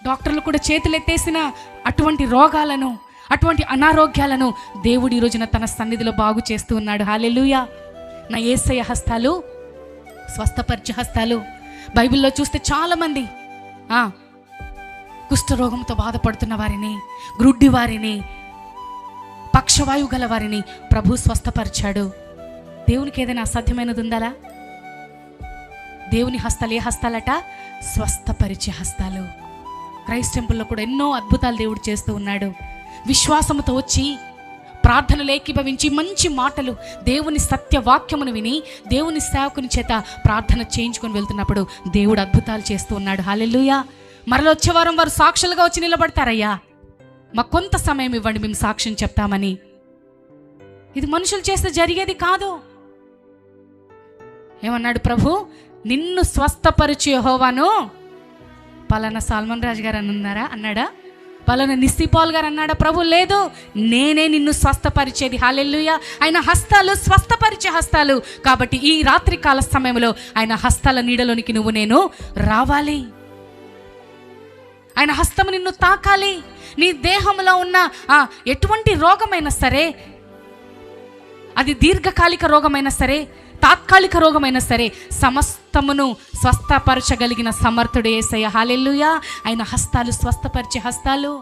డాక్టర్లు కూడా చేతులు ఎత్తేసిన అటువంటి రోగాలను, అటువంటి అనారోగ్యాలను దేవుడు ఈ రోజున తన సన్నిధిలో బాగు చేస్తూ ఉన్నాడు. హల్లెలూయా. నా యేసయ్య హస్తాలు స్వస్థపరిచే హస్తాలు. బైబిల్లో చూస్తే చాలామంది కుష్ఠరోగంతో బాధపడుతున్న వారిని, గ్రుడ్డి వారిని, పక్షవాయువు గల వారిని ప్రభు స్వస్థపరిచాడు. దేవునికి ఏదైనా అసాధ్యమైనది ఉందా? దేవుని హస్తాలు ఏ హస్తాలట? స్వస్థపరిచే హస్తాలు. క్రైస్ట్ టెంపుల్లో కూడా ఎన్నో అద్భుతాలు దేవుడు చేస్తూ ఉన్నాడు. విశ్వాసముతో వచ్చి ప్రార్థనలు ఏకీభవించి మంచి మాటలు, దేవుని సత్యవాక్యమును విని దేవుని సేవకుని చేత ప్రార్థన చేయించుకొని వెళ్తున్నప్పుడు దేవుడు అద్భుతాలు చేస్తూ ఉన్నాడు. హల్లెలూయా. మరల వచ్చే వారం వారు సాక్షులుగా వచ్చి నిలబడతారయ్యా, మాకు కొంత సమయం ఇవ్వండి, మేము సాక్ష్యం చెప్తామని. ఇది మనుషులు చేస్తే జరిగేది కాదు. ఏమన్నాడు ప్రభు? నిన్ను స్వస్థపరిచే యెహోవాను. పలానా సాల్మన్ రాజు గారు అన్నాడా? పలానా నిస్సిపాల్ గారు అన్నాడా? ప్రభు లేదు, నేనే నిన్ను స్వస్థపరిచేది. హల్లెలూయా. ఆయన హస్తాలు స్వస్థపరిచే హస్తాలు. కాబట్టి ఈ రాత్రి కాల సమయంలో ఆయన హస్తాల నీడలోనికి నువ్వు నేను రావాలి. ఆయన హస్తము నిన్ను తాకాలి. నీ దేహంలో ఉన్న ఎటువంటి రోగమైనా సరే, అది దీర్ఘకాలిక రోగమైనా సరే, తాత్కాలిక రోగమైనా సరే, సమస్తమును స్వస్థపరచగలిగిన సమర్థుడు యేసయ్య. హల్లెలూయా. ఆయన హస్తాలు స్వస్థపరిచే హస్తాలు.